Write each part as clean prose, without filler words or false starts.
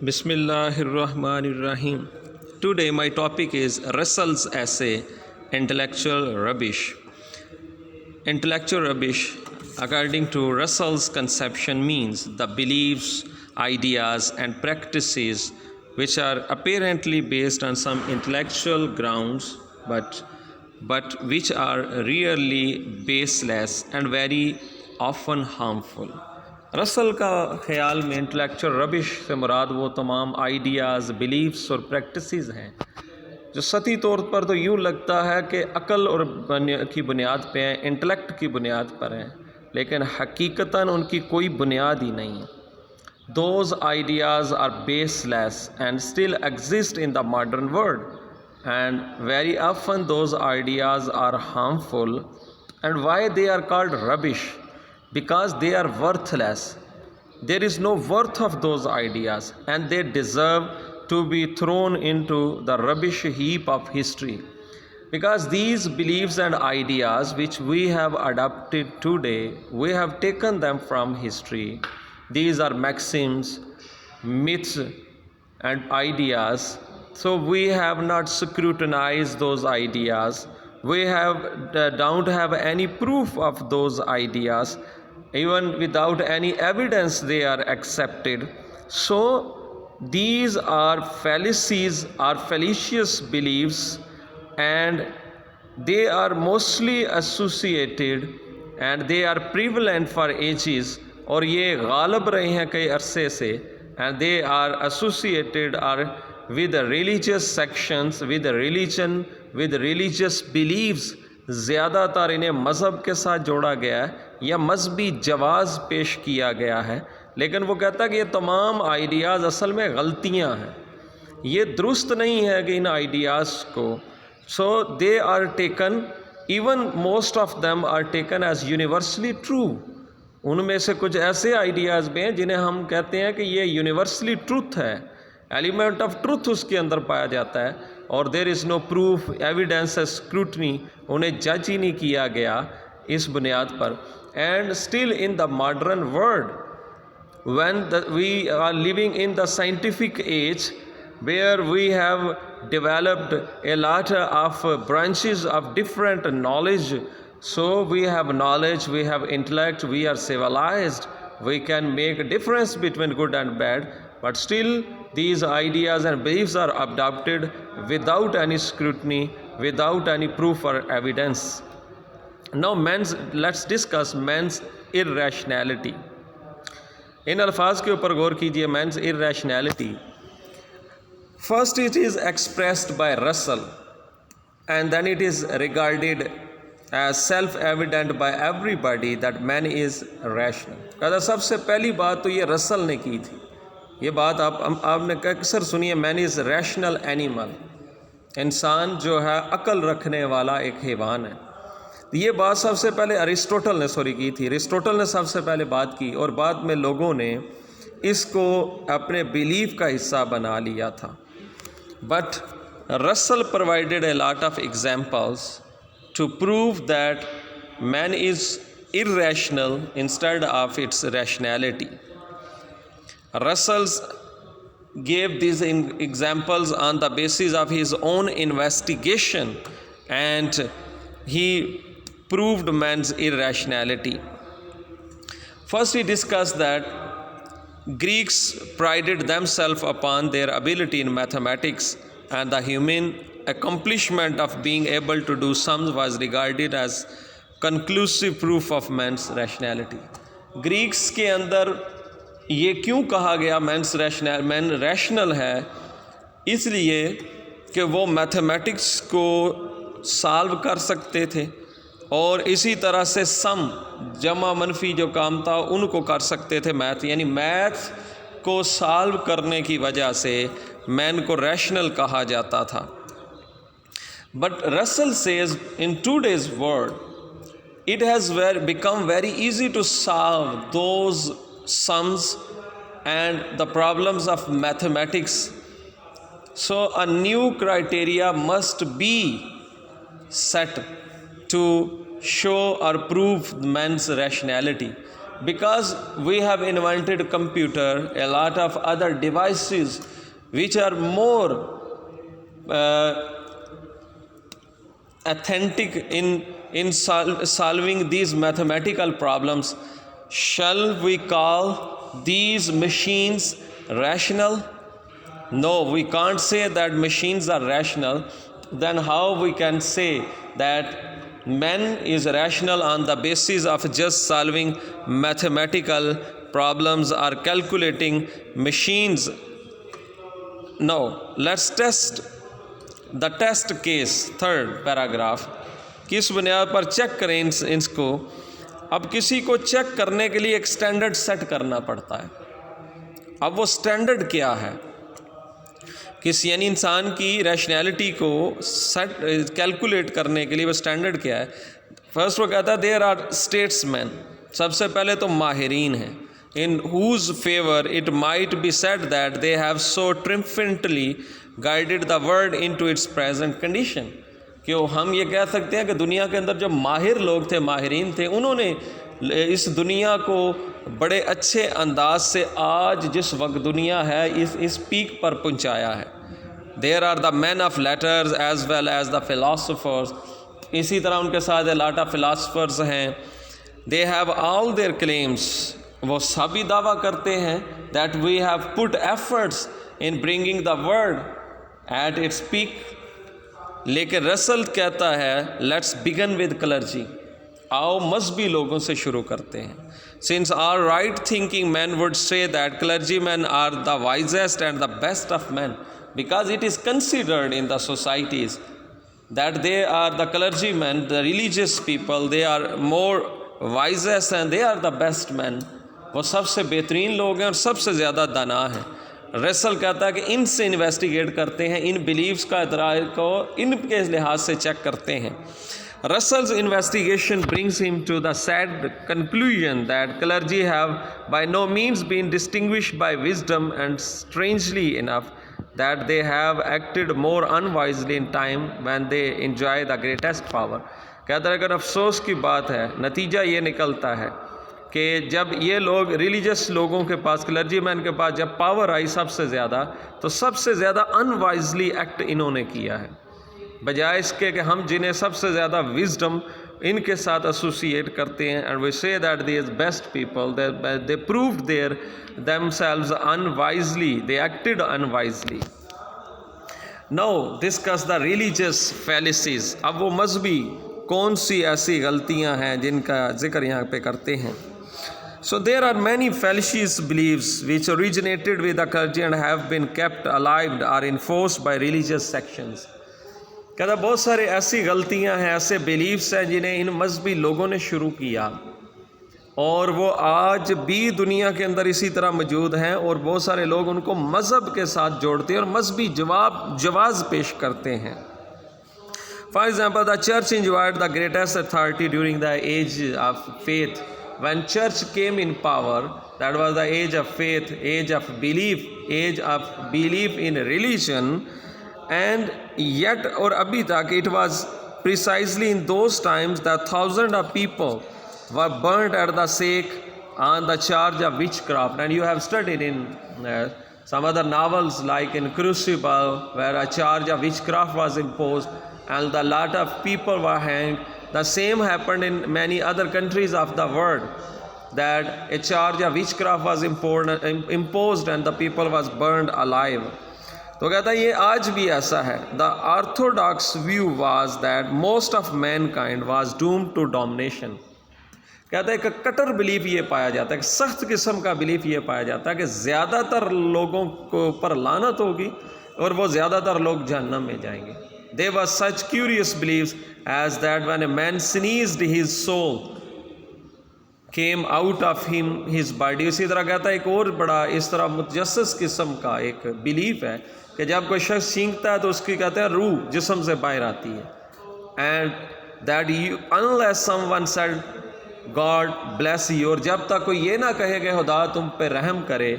Bismillahirrahmanirrahim. Today my topic is Russell's essay, Intellectual Rubbish. Intellectual rubbish, according to Russell's conception, means the beliefs, ideas, and practices which are apparently based on some intellectual grounds but which are rarely baseless and very often harmful. Russell का ख़्याल में intellectual rubbish से मुराद वो तमाम ideas, beliefs और practices हैं जो सती तौर पर तो यूँ लगता है कि अक़ल और की बुनियाद पे हैं, इंटेलेक्ट की बुनियाद पर हैं, लेकिन हकीकतन उनकी कोई बुनियाद ही नहीं है. Those ideas are baseless and still exist in the modern world, and very often those ideas are harmful. And why they are called rubbish? Because they are worthless. There is no worth of those ideas, and they deserve to be thrown into the rubbish heap of history. Because these beliefs and ideas which we have adopted today, we have taken them from history. These are maxims, myths, and ideas. So we have not scrutinized those ideas. We don't have any proof of those ideas. Even without any evidence, they are accepted. So these are fallacies, are fallacious beliefs, and they are mostly associated and they are prevalent for ages. और ये गालब रहे हैं कई अरसे से, and they are associated are with religious sections, with religion, with religious beliefs. ज़्यादातर इन्हें मज़हब के साथ जोड़ा गया है या मजहबी जवाज़ पेश किया गया है, लेकिन वो कहता है कि ये तमाम आइडियाज़ असल में गलतियाँ हैं, ये दुरुस्त नहीं है कि इन आइडियाज़ को. So they are taken, even most of them are taken as universally true. उनमें से कुछ ऐसे आइडियाज़ भी हैं जिन्हें हम कहते हैं कि ये यूनिवर्सली ट्रूथ है, एलिमेंट ऑफ ट्रूथ उसके अंदर पाया जाता है, और there is no proof, evidence, scrutiny, उन्हें जज ही नहीं किया गया इस बुनियाद पर. And still in the modern world, when we are living in the scientific age where we have developed a lot of branches of different knowledge, so we have knowledge, we have intellect, we are civilized, we can make a difference between good and bad, but still these ideas and beliefs are adopted without any scrutiny, without any proof or evidence. Now let's discuss man's irrationality. इन अल्फाज के ऊपर गौर कीजिए. Man's irrationality, first it is expressed by Russell and then it is regarded as self evident by everybody that man is rational. कहता सबसे पहली बात तो ये रसल ने की थी. ये बात आपने अक्सर सुनी है, मैन इज़ रैशनल एनिमल. इंसान जो है अक्ल रखने वाला एक हैवान है. ये बात सबसे पहले अरिस्टोटल ने की थी. अरिस्टोटल ने सबसे पहले बात की और बाद में लोगों ने इसको अपने बिलीफ का हिस्सा बना लिया था. But Russell provided a lot of examples to prove that man is irrational instead of its rationality. Russell's gave these examples on the basis of his own investigation, and he proved man's irrationality. First, he discussed that Greeks prided themselves upon their ability in mathematics, and the human accomplishment of being able to do sums was regarded as conclusive proof of man's rationality. Greeks के अंदर ये क्यों कहा गया man rational है? इसलिए कि वो मैथमेटिक्स को सॉल्व कर सकते थे और इसी तरह से सम, जमा मनफी जो काम था उनको कर सकते थे. मैथ यानी मैथ को सॉल्व करने की वजह से मैन को रैशनल कहा जाता था. But Russell says in today's world it has become very easy to solve those sums and the problems of mathematics. So a new criteria must be set to show or prove man's rationality. because we have invented computer, a lot of other devices which are more authentic in solving these mathematical problems, shall we call these machines rational? No, we can't say that machines are rational. Then how we can say that man is rational on the basis of just solving mathematical problems or calculating machines? No, let's test the test case, third paragraph. किस बुनियाद पर check करें इसको? अब किसी को check करने के लिए एक स्टैंडर्ड सेट करना पड़ता है। अब वो स्टैंडर्ड क्या है? किसी यानी इंसान की रैशनैलिटी को सेट कैलकुलेट करने के लिए वो स्टैंडर्ड क्या है? फर्स्ट वो कहता है देयर आर स्टेट्समैन, सबसे पहले तो माहिरीन हैं, in whose favour it might be said that they have so triumphantly guided the world into its present condition. क्यों हम ये कह सकते हैं कि दुनिया के अंदर जो माहिर लोग थे, माहिरीन थे, उन्होंने इस दुनिया को बड़े अच्छे अंदाज से आज जिस वक्त दुनिया है इस पीक पर पहुंचाया है। There are the man of letters as well as the philosophers, इसी तरह उनके साथ लॉट ऑफ फिलासफर्स हैं। They have all their claims, वो सभी दावा करते हैं that we have put efforts in bringing the world at its peak. लेकिन रसल कहता है लेट्स बिगन विद क्लर्जी, आओ मजहबी लोगों से शुरू करते हैं। Since are right thinking man would say that clergy man are the wisest and the best of man, because it is considered in the societies that they are the clergymen, the religious people, they are more wisest and they are the best men, वो सबसे बेहतरीन लोग हैं और सबसे ज़्यादा दाना हैं। रसल कहता है कि इनसे इन्वेस्टिगेट करते हैं, इन बिलीव्स का इतरार को इनके लिहाज से चेक करते हैं। Russell's investigation brings him to the sad conclusion that clergy have by no means been distinguished by wisdom, and strangely enough that they have acted more unwisely in time when they enjoy the greatest power। कहता है अगर अफसोस की बात है, नतीजा ये निकलता है कि जब ये लोग रिलीजियस लोगों के पास, क्लर्जी मैन के पास जब पावर आई सबसे ज़्यादा, तो सबसे ज़्यादा अनवाइजली एक्ट इन्होंने किया है, बजाय इसके कि हम जिन्हें सबसे ज़्यादा विजडम इनके साथ एसोसिएट करते हैं। And we say that they is best people, they proved their themselves unwisely, they acted unwisely। Now discuss the religious fallacies। अब वो मजहबी कौन सी ऐसी गलतियां हैं जिनका जिक्र यहाँ पे करते हैं। So there are many fallacious beliefs which originated with the clergy and have been kept alive or enforced by religious sections। कहता बहुत सारे ऐसी गलतियां हैं, ऐसे बिलीव्स हैं जिन्हें इन मजहबी लोगों ने शुरू किया और वो आज भी दुनिया के अंदर इसी तरह मौजूद हैं, और बहुत सारे लोग उनको मज़हब के साथ जोड़ते हैं और मजहबी जवाज़ पेश करते हैं। For example the church enjoyed the greatest authority during the age of faith। when church came in power, that was the age of faith, age of belief in religion, and yet और अभी तक it was precisely in those times that thousands of people were burnt at the stake on the charge of witchcraft। and you have studied in some other novels like in Crucible, where a charge of witchcraft was imposed and a lot of people were hanged। The same happened in many other countries of the world, that a charge of witchcraft was imposed and the people was burned alive। तो कहता है ये आज भी ऐसा है। The orthodox view was that most of mankind was doomed to domination। कहता है कि कटर बिलीफ ये पाया जाता है, कि सख्त किस्म का बिलीफ ये पाया जाता है कि ज़्यादातर लोगों को पर लानत होगी और वो ज़्यादातर लोग जहन्नम में जाएंगे। There were such curious beliefs as that when a man sneezed, his soul came out of him his body। इसी तरह कहता है एक और बड़ा इस तरह मुतजस्सिस किस्म का एक बिलीफ है कि जब कोई शख्स छींकता है तो उसकी कहते हैं रूह जिस्म से बाहर आती है। And that you unless someone said God bless you, और जब तक कोई ये ना कहे कि खुदा तुम पे रहम करे,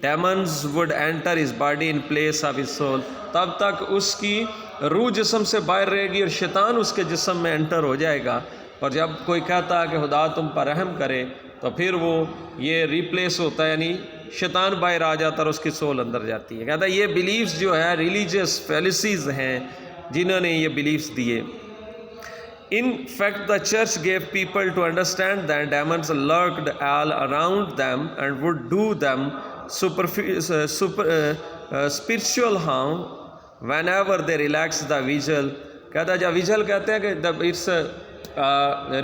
demons would enter his body in place of his soul, तब तक उसकी रूह जिस्म से बाहर रहेगी और शैतान उसके जिस्म में एंटर हो जाएगा। और जब कोई कहता है कि खुदा तुम पर रहम करे, तो फिर वो ये रिप्लेस होता है, यानी शैतान बाहर आ जाता है और उसकी सोल अंदर जाती है। कहता है ये बिलीव्स जो है रिलीजियस फैलिसीज हैं जिन्होंने ये बिलीव्स दिए। In fact, the church gave people to understand that demons lurked all around them and would do them spiritual harm whenever they relaxed the vigil. कहता है जब विजल कहते हैं कि it's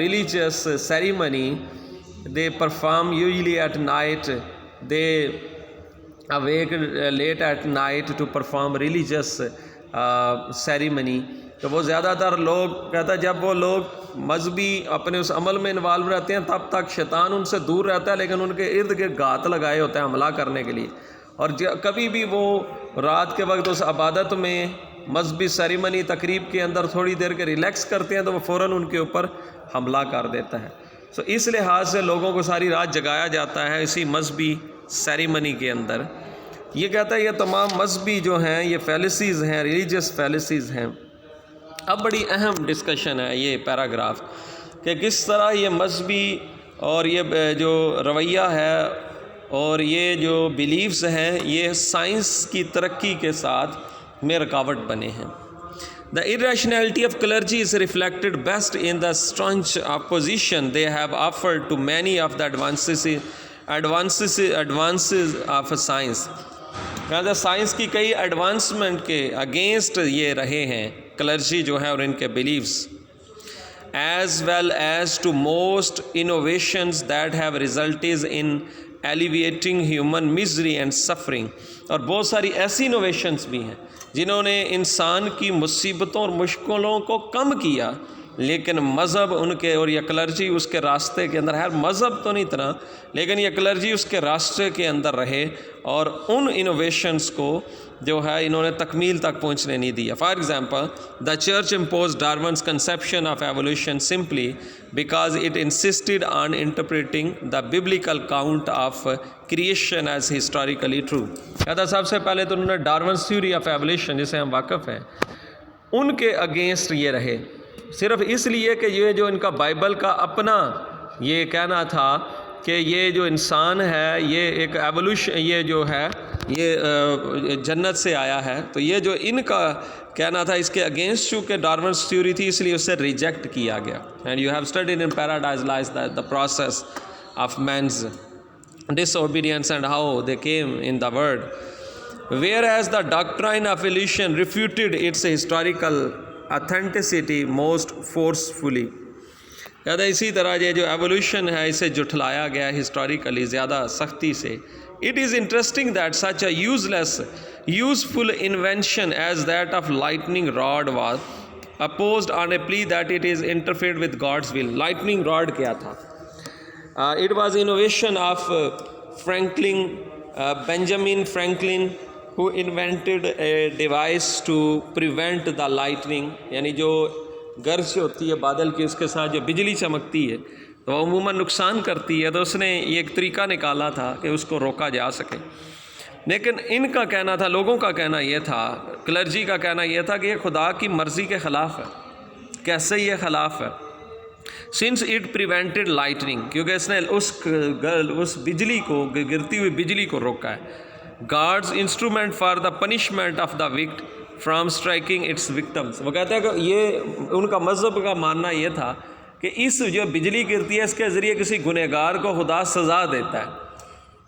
religious ceremony they perform usually at night, they awake late at night to perform religious ceremony। तो वो ज़्यादातर लोग, कहता है जब वो लोग मजहबी अपने उस अमल में इन्वॉल्व रहते हैं तब तक शैतान उनसे दूर रहता है, लेकिन उनके इर्द गिर्द घात लगाए होते हैं हमला करने के लिए। और कभी भी वो रात के वक्त उस इबादत में मजहबी सेरेमनी तकरीब के अंदर थोड़ी देर के रिलैक्स करते हैं तो वो फ़ौरन उनके ऊपर हमला कर देता है। तो इस लिहाज से लोगों को सारी रात जगाया जाता है इसी मजहबी सेरेमनी के अंदर। ये कहता है ये तमाम मजहबी जो हैं ये फैलिसीज़ हैं, रिलीजियस फैलिसीज़ हैं। अब बड़ी अहम डिस्कशन है ये पैराग्राफ कि किस तरह ये मजहबी और ये जो रवैया है और ये जो बिलीव्स हैं ये साइंस की तरक्की के साथ में रुकावट बने हैं। The irrationality of clergy is reflected best in the staunch opposition they have offered to many of the advances of science। कहते साइंस की कई एडवांसमेंट के अगेंस्ट ये रहे हैं क्लर्जी जो है और इनके beliefs, as well as to most innovations that have resulted in alleviating human misery and suffering। और बहुत सारी ऐसी इनोवेशंस भी हैं जिन्होंने इंसान की मुसीबतों और मुश्किलों को कम किया, लेकिन मज़हब उनके और यह क्लर्जी उसके रास्ते के अंदर है। मज़हब तो नहीं इतना, लेकिन यह क्लर्जी उसके रास्ते के अंदर रहे और उन इनोवेशंस को जो है इन्होंने तकमील तक पहुंचने नहीं दिया। For example, the church impose Darwin's conception of evolution simply because it insisted on interpreting the biblical count of creation as historically true. कहता सबसे पहले तो उन्होंने डार्विन्स थ्योरी ऑफ एवोल्यूशन जिसे हम वाकिफ़ हैं उनके अगेंस्ट ये रहे, सिर्फ इसलिए कि ये जो इनका बाइबल का अपना ये कहना था कि ये जो इंसान है ये एक एवोल्यूशन, ये जो है ये जन्नत से आया है, तो ये जो इनका कहना था इसके अगेंस्ट चूँकि डार्विन्स थ्योरी थी इसलिए उसे रिजेक्ट किया गया। And you have studied in paradise lies the process of man's disobedience and how they came in the world, whereas the doctrine of evolution refuted its historical authenticity most forcefully। कहता है इसी तरह ये जो evolution है इसे जुठलाया गया historically ज़्यादा सख्ती से। It is interesting that such a useful invention as that of lightning rod was opposed on a plea that it is interfered with God's will. Lightning rod क्या था? It was innovation of Benjamin Franklin, who invented a device to prevent the lightning। यानी जो गर्ज होती है बादल की उसके साथ जो बिजली चमकती है तो वह अमूमन नुकसान करती है, तो उसने ये एक तरीका निकाला था कि उसको रोका जा सके। लेकिन इनका कहना था, लोगों का कहना यह था, क्लर्जी का कहना यह था कि यह खुदा की मर्ज़ी के ख़िलाफ़ है। कैसे ये ख़िलाफ़ है? सिंस इट प्रिवेंटेड लाइटनिंग, क्योंकि इसने उस बिजली को, गिरती हुई बिजली को रोका है। God's instrument for the punishment of the wicked from striking its victims. वो कहते हैं कि ये उनका मज़हब का मानना ये था कि इस जो बिजली गिरती है इसके ज़रिए किसी गुनहगार को खुदा सज़ा देता है।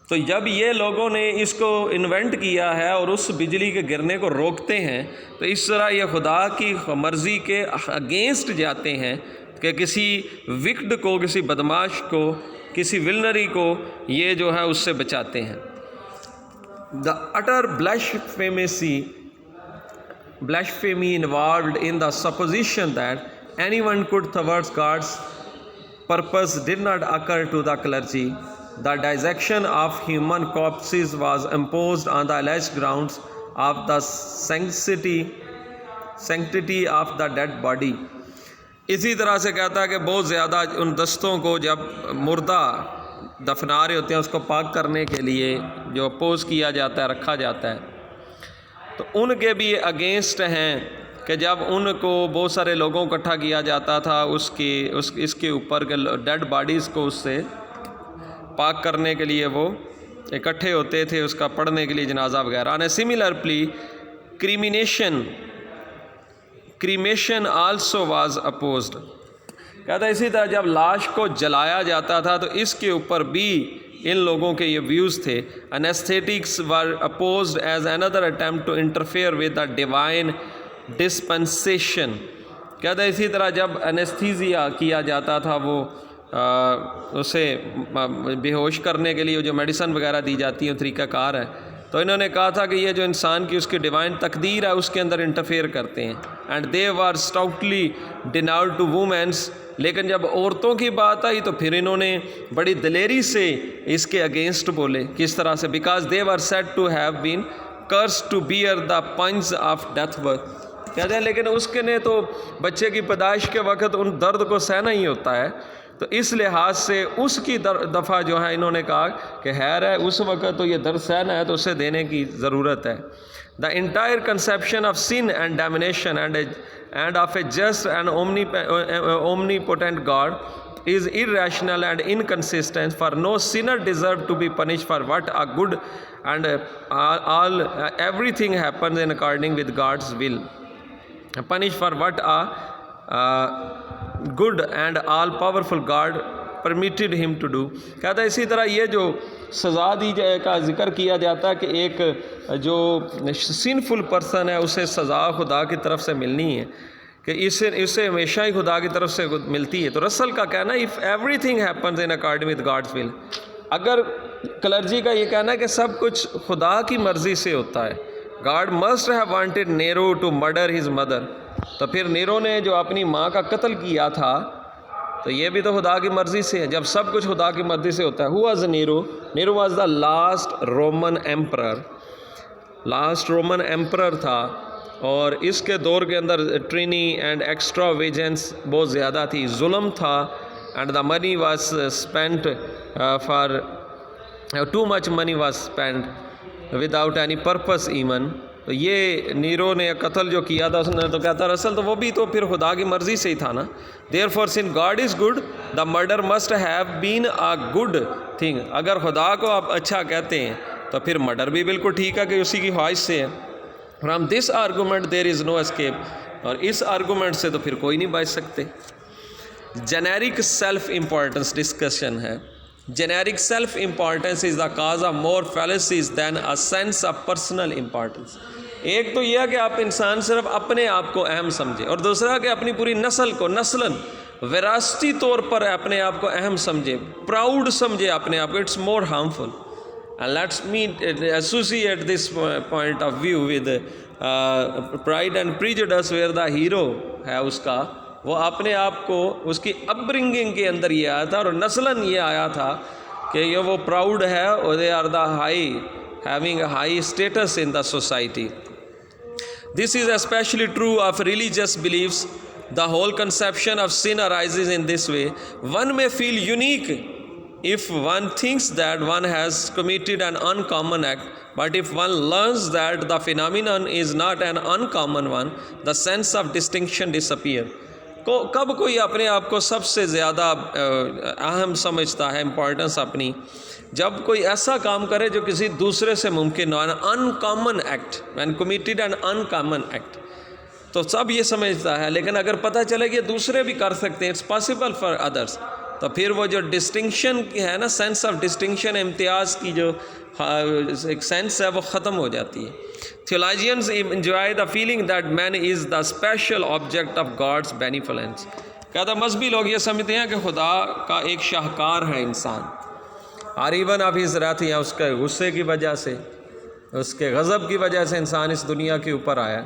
तो जब ये लोगों ने इसको इन्वेंट किया है और उस बिजली के गिरने को रोकते हैं तो इस तरह ये खुदा की मर्ज़ी के अगेंस्ट जाते हैं कि किसी विक्ड को, किसी बदमाश को, किसी विलनरी को ये जो है उससे बचाते हैं। The utter blasphemy involved in the supposition that anyone could thwart God's purpose did not occur to the clergy. The dissection of human corpses was imposed on the alleged grounds of the sanctity of the dead body। इसी तरह से कहता है कि बहुत ज़्यादा उन दस्तों को जब मुर्दा दफना रहे होते हैं उसको पाक करने के लिए जो अपोज किया जाता है, रखा जाता है, तो उनके भी अगेंस्ट हैं कि जब उनको बहुत सारे लोगों को इकट्ठा किया जाता था इसके ऊपर के डेड बॉडीज़ को उससे पाक करने के लिए वो इकट्ठे होते थे उसका पढ़ने के लिए जनाजा वगैरह। And similarly cremation also was opposed. कहता है इसी तरह जब लाश को जलाया जाता था तो इसके ऊपर भी इन लोगों के ये व्यूज़ थे। Anaesthetics were opposed as another attempt to interfere with the divine dispensation. कहता है इसी तरह जब एनेस्थीसिया किया जाता था वो उसे बेहोश करने के लिए जो मेडिसिन वगैरह दी जाती है तरीक़ाकार है, तो इन्होंने कहा था कि ये जो इंसान की उसकी डिवाइन तकदीर है उसके अंदर इंटरफेयर करते हैं। And they were stoutly denied to women's. लेकिन जब औरतों की बात आई तो फिर इन्होंने बड़ी दिलेरी से इसके अगेंस्ट बोले। किस तरह से? Because they were said to have been curse to bear the punch of death work. कहते हैं लेकिन उसके ने तो बच्चे की पैदाइश के वक्त उन दर्द को सहना ही होता है, तो इस लिहाज से उसकी दफ़ा जो है इन्होंने कहा कि हैर है उस वक्त तो ये दर्द सहना है तो उसे देने की ज़रूरत है। The entire conception of sin and damnation and of a just and omnipotent God is irrational and inconsistent, for no sinner deserve to be punished for what are good, and everything happens in according with God's will. Punished for what are good and all powerful God permitted him to do। कहता है इसी तरह ये जो सज़ा दी जाए का जिक्र किया जाता है कि एक जो सिनफुल पर्सन है उसे सज़ा खुदा की तरफ से मिलनी है, कि इससे हमेशा ही खुदा की तरफ से मिलती है। तो रसल का कहना है if everything happens in according with God's will. अगर क्लर्जी का ये कहना है कि सब कुछ खुदा की मर्ज़ी से होता है, God must have wanted Nero to murder his mother, तो फिर नेरो ने जो अपनी माँ का कत्ल किया था तो ये भी तो खुदा की मर्ज़ी से है। जब सब कुछ खुदा की मर्ज़ी से होता है। Who was narrow? Narrow was the last Roman emperor, last Roman emperor था, और इसके दौर के अंदर ट्रिनी एंड एक्स्ट्रा वेजेंस बहुत ज़्यादा थी, जुल्म था, and the money was spent for too much money was spent without any purpose even. तो ये नीरो ने कत्ल जो किया था उसने तो कहता रसल तो वो भी तो फिर खुदा की मर्ज़ी से ही था ना। Therefore since God is good the murder must have been a good thing. अगर खुदा को आप अच्छा कहते हैं तो फिर मर्डर भी बिल्कुल ठीक है कि उसी की ख्वाहिश से है। From this argument there is no escape, और इस आर्गूमेंट से तो फिर कोई नहीं बच सकते। जेनेरिक सेल्फ इम्पोर्टेंस डिस्कशन है। Generic self importance is the cause of more फैलेसीज then a sense of personal importance. एक तो यह है कि आप इंसान सिर्फ अपने आप को अहम समझे, और दूसरा कि अपनी पूरी नस्ल को नस्लन विरासती तौर पर अपने आप को अहम समझे, प्राउड समझे अपने आप को। It's more harmful. And let's me associate this point of view with Pride and Prejudice, where the hero है उसका वो अपने आप को उसकी अपब्रिंगिंग के अंदर ये आया था और नस्लन ये आया था कि ये वो प्राउड है और they are the high having a high status in the society. This is especially true of religious beliefs. The whole conception of sin arises in this way. One may feel unique if one thinks that one has committed an uncommon act, but if one learns that the phenomenon is not an uncommon one, the sense of distinction disappears. कब कोई अपने आप को सबसे ज़्यादा अहम समझता है, इम्पोर्टेंस अपनी, जब कोई ऐसा काम करे जो किसी दूसरे से मुमकिन हो, uncommon act, when committed an uncommon act, तो सब ये समझता है। लेकिन अगर पता चले कि दूसरे भी कर सकते हैं, इट्स पॉसिबल फॉर अदर्स, तो फिर वो जो डिस्टिंक्शन है ना, सेंस ऑफ डिस्टिंक्शन, इम्तियाज़ की जो एक सेंस है वो ख़त्म हो जाती है। Theologians enjoy the feeling that man is the special object of God's benevolence. कहता मजहबी लोग ये समझते हैं कि खुदा का एक शाहकार है इंसान, और इवन ऑफ हिज रैथ, या उसके गुस्से की वजह से, उसके गज़ब की वजह से इंसान इस दुनिया के ऊपर आया।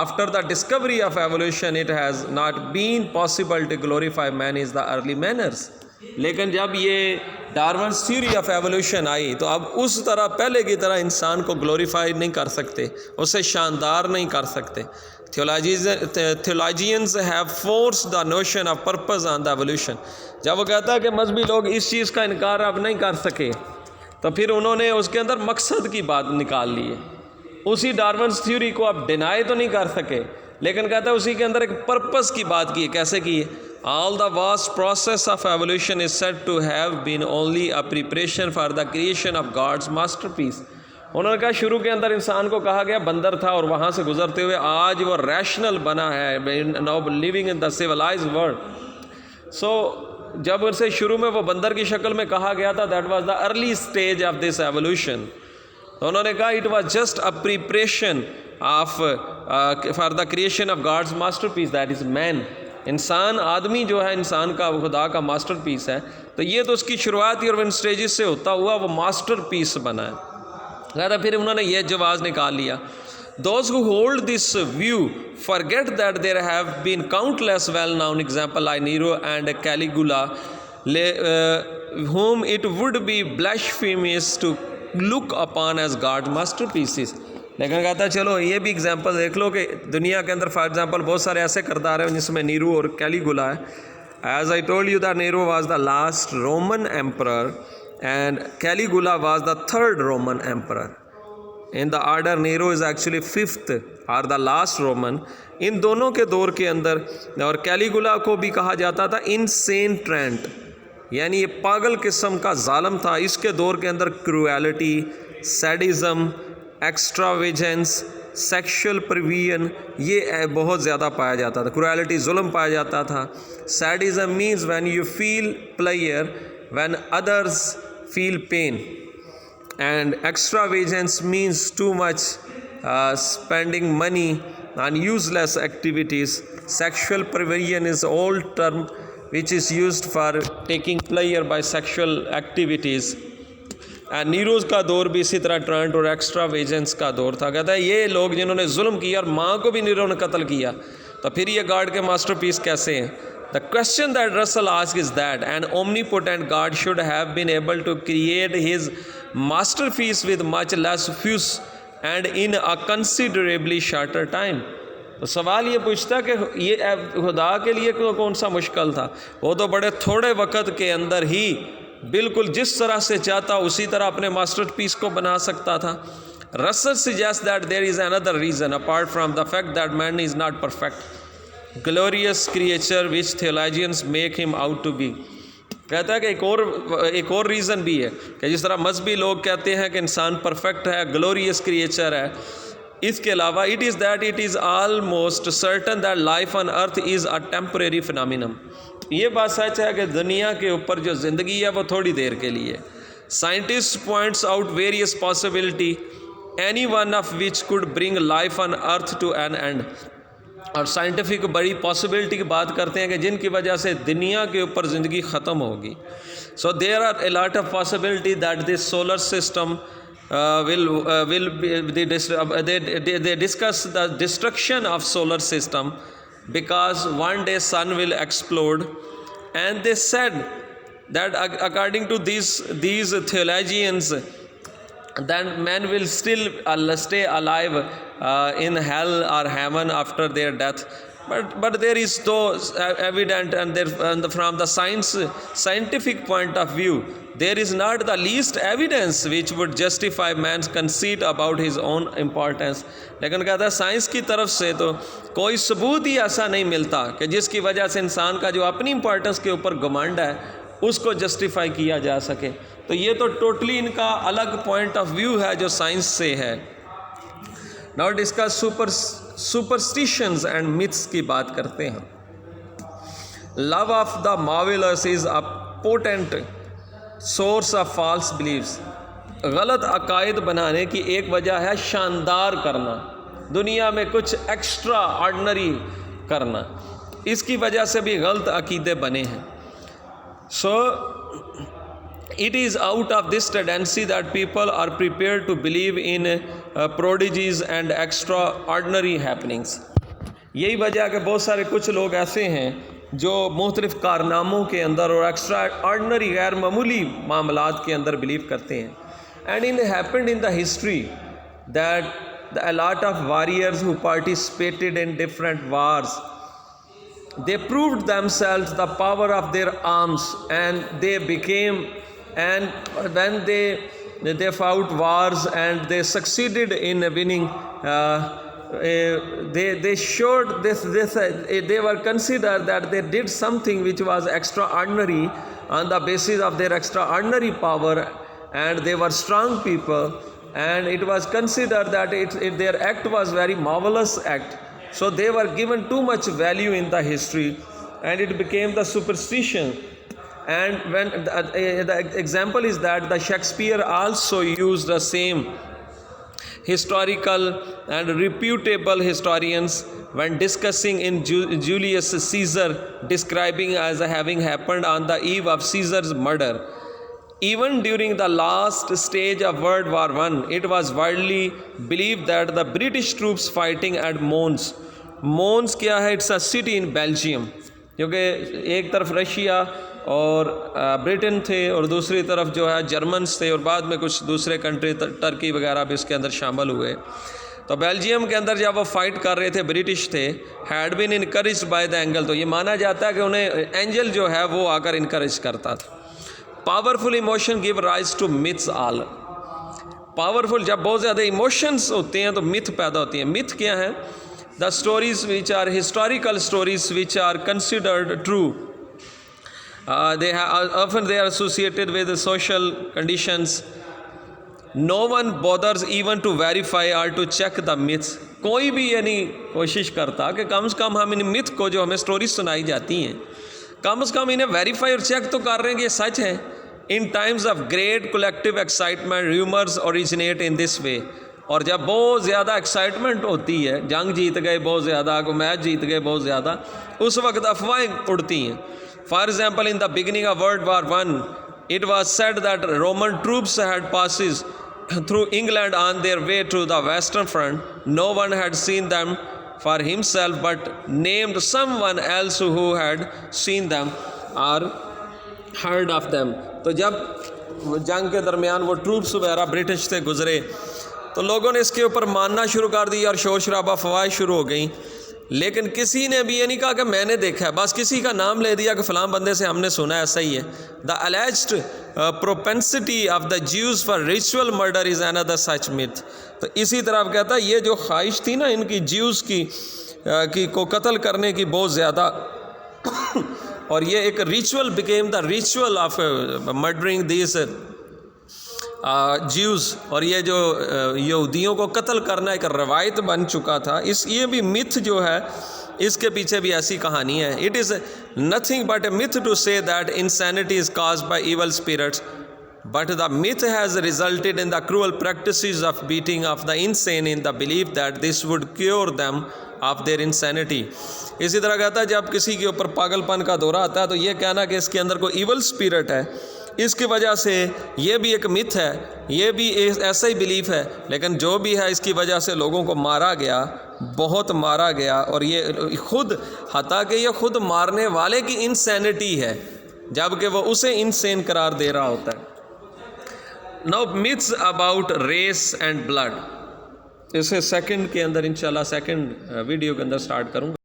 After the discovery of evolution it has not been possible to glorify man is the early manners. लेकिन जब ये डार्विन्स थ्योरी ऑफ एवोल्यूशन आई तो अब उस तरह पहले की तरह इंसान को ग्लोरीफाई नहीं कर सकते, उसे शानदार नहीं कर सकते। Theologians have force the notion of purpose on the evolution. जब वो कहता है कि मजहबी लोग इस चीज़ का इनकार अब नहीं कर सके, तो फिर उन्होंने उसके अंदर मकसद की बात निकाल ली है। उसी डार्विन्स थ्योरी को आप डिनाई तो नहीं कर सके, लेकिन कहता है उसी के अंदर एक पर्पस की बात की है। कैसे की है? All the vast process of evolution is said to have been only a preparation for the creation of God's masterpiece. उन्होंने कहा शुरू के अंदर इंसान को कहा गया बंदर था और वहाँ से गुजरते हुए आज वो रैशनल बना है, now living in the civilised world. So जब उनसे शुरू में वो बंदर की शक्ल में कहा गया था, that was the early stage of this evolution. तो उन्होंने कहा it was just a preparation of for the creation of God's masterpiece, that is man. इंसान, आदमी जो है इंसान का खुदा का मास्टरपीस है। तो ये तो उसकी शुरुआत ही और इन स्टेजेस से होता हुआ वो मास्टरपीस बना है। कहता फिर उन्होंने ये जवाब निकाल लिया, Those who hold this view forget that there have been countless well-known examples like Nero and Caligula, whom it would be blasphemous to look upon as God's masterpieces. लेकिन कहता है चलो ये भी एग्जांपल देख लो कि दुनिया के अंदर फॉर एग्जांपल बहुत सारे ऐसे किरदार हैं जिसमें नीरू और कैलीगुला है। As I told you that Nero was the last Roman emperor and Caligula was the third Roman emperor. In the order, Nero is actually fifth or the last Roman. इन दोनों के दौर के अंदर, और कैलीगुला को भी कहा जाता था इनसेन ट्रेंट, यानी ये पागल किस्म का जालम था। इसके दौर के अंदर क्रूएलिटी, सैडिज्म, एक्स्ट्रावेजेंस, सेक्शुअल परवियन ये बहुत ज़्यादा पाया जाता था। क्रूएलिटी, जुल्म पाया जाता था। Sadism means when you feel player when others feel pain, and extravagance means too much spending money on useless activities. Sexual perversion is old term which is used for taking pleasure by sexual activities. and नीरोज का दौर भी इसी तरह Trent और एक्स्ट्रावेजेंस का दौर था। कहता है ये लोग जिन्होंने जुल्म किया और माँ को भी नीरो ने कत्ल किया, तो फिर ये गॉड के मास्टरपीस कैसे हैं? The question that Russell asks is that an omnipotent God should have been able to create his masterpiece with much less fuss and in a considerably shorter time. तो सवाल ये पूछता कि ये खुदा के लिए कौन सा मुश्किल था? वो तो बड़े थोड़े वक्त के अंदर ही बिल्कुल जिस तरह से चाहता उसी तरह अपने मास्टरपीस को बना सकता था। Russell suggests that there is another reason apart from the fact that man is not perfect, glorious creature which theologians make him out to be. कहता है कि एक और रीज़न भी है कि जिस तरह मजहबी लोग कहते हैं कि इंसान परफेक्ट है, ग्लोरियस क्रिएचर है, इसके अलावा it is that it is almost certain that life on earth is a temporary phenomenon. ये बात सच है कि दुनिया के ऊपर जो ज़िंदगी है वो थोड़ी देर के लिए। Scientist points out various possibility any one of which could bring life on earth to an end. और साइंटिफिक बड़ी पॉसिबिलिटी की बात करते हैं कि जिनकी वजह से दुनिया के ऊपर ज़िंदगी ख़त्म होगी। So there are a lot of possibility that this solar system they discuss the destruction of solar system because one day sun will explode, and they said that according to these theologians, then man will still stay alive in hell or heaven after their death. But there is no evident, and from the scientific point of view, there is not the least evidence which would justify man's conceit about his own importance. लेकिन कहता है science की तरफ से तो कोई सबूत ही ऐसा नहीं मिलता कि जिसकी वजह से इंसान का जो अपनी इंपॉर्टेंस के ऊपर घमंड है उसको जस्टिफाई किया जा सके। तो ये तो टोटली इनका अलग पॉइंट ऑफ व्यू है जो साइंस से है। Now discuss superstitions and myths की बात करते हैं। Love of the marvellous is a potent source of false believes. गलत अकायद बनाने की एक वजह है शानदार करना, दुनिया में कुछ एक्स्ट्रा ऑर्डिनरी करना, इसकी वजह से भी गलत अकीदे बने हैं। सो it is out of this tendency that people are prepared to believe in prodigies and extraordinary happenings. यही वजह है कि बहुत सारे कुछ लोग ऐसे हैं जो मुख्तलिफ़ कारनामों के अंदर और एक्स्ट्रा ऑर्डिनरी गैर मामूली मामलात के अंदर बिलीव करते हैं। And in happened in the history that a lot of warriors who participated in different wars, they proved themselves the power of their arms, and they became, and when they fought wars and they succeeded in winning they showed this they were considered that they did something which was extraordinary on the basis of their extraordinary power, and they were strong people, and it was considered that their act was very marvelous act, so they were given too much value in the history, and it became the superstition. And when the example is that the Shakespeare also used the same historical and reputable historians when discussing in Julius Caesar, describing as having happened on the eve of Caesar's murder. Even during the last stage of World War I, it was widely believed that the British troops fighting at Mons क्या है, it's a city in Belgium, क्योंकि एक तरफ Russia और Britain थे और दूसरी तरफ जो है जर्मन्स थे, और बाद में कुछ दूसरे कंट्री टर्की वगैरह भी इसके अंदर शामिल हुए। तो बेल्जियम के अंदर जब वो फाइट कर रहे थे, ब्रिटिश थे, had been encouraged by the angle, तो ये माना जाता है कि उन्हें एंजल जो है वो आकर इनकरेज करता था। Powerful emotion give rise to myths all. Powerful जब बहुत ज़्यादा इमोशंस होते हैं तो मिथ पैदा होती हैं। मिथ क्या है? The stories which are historical stories which are considered true, they are associated with the social conditions. No one bothers even to verify or to check the myths. कोई भी ये नहीं कोशिश करता कि कम से कम हम इन मिथ को, जो हमें स्टोरीज सुनाई जाती हैं, कम से कम इन्हें वेरीफाई और चेक तो कर रहे हैं कि ये सच है। In times of great collective excitement rumours originate in this way. और जब बहुत ज़्यादा एक्साइटमेंट होती है, जंग जीत गए बहुत ज़्यादा, को मैच जीत गए बहुत ज़्यादा, उस वक्त अफवाहें उड़ती हैं। For example, in the beginning of World War I, it was said that Roman troops had passed through England on their way to the Western Front. No one had seen them for himself, but named someone else who had seen them or heard of them. तो जब जंग के दरमियान वो troops वगैरह British से गुजरे, तो लोगों ने इसके ऊपर मानना शुरू कर दिया और शोर शराबा अफवाहें शुरू हो गई। लेकिन किसी ने भी ये नहीं कहा कि मैंने देखा है, बस किसी का नाम ले दिया कि फ़लाँ बंदे से हमने सुना है, ऐसा ही है। The alleged propensity of the Jews for ritual murder is another such myth. तो इसी तरह कहता है ये जो ख्वाहिश थी ना इनकी ज्यूज़ की को कत्ल करने की बहुत ज़्यादा, और ये एक ritual became the ritual of murdering this Jews, और ये जो यहूदियों को कत्ल करना एक रवायत बन चुका था। ये भी मिथ जो है, इसके पीछे भी ऐसी कहानी है। It is nothing but a myth to say that insanity is caused by evil spirits, but the myth has resulted in the cruel practices of beating of the insane in the belief that this would cure them of their insanity. इसी तरह कहता है जब किसी के ऊपर पागलपन का दौरा आता है तो ये कहना कि इसके अंदर कोई इवल स्पिरिट है, इसकी वजह से ये भी एक मिथ है, ये भी ऐसा ही बिलीफ है। लेकिन जो भी है इसकी वजह से लोगों को मारा गया, बहुत मारा गया, और ये खुद हता कि ये खुद मारने वाले की इंसैनिटी है, जबकि वो उसे इनसेन करार दे रहा होता है। Now myths about race and blood, इसे सेकंड के अंदर इंशाल्लाह सेकंड वीडियो के अंदर स्टार्ट करूँगा।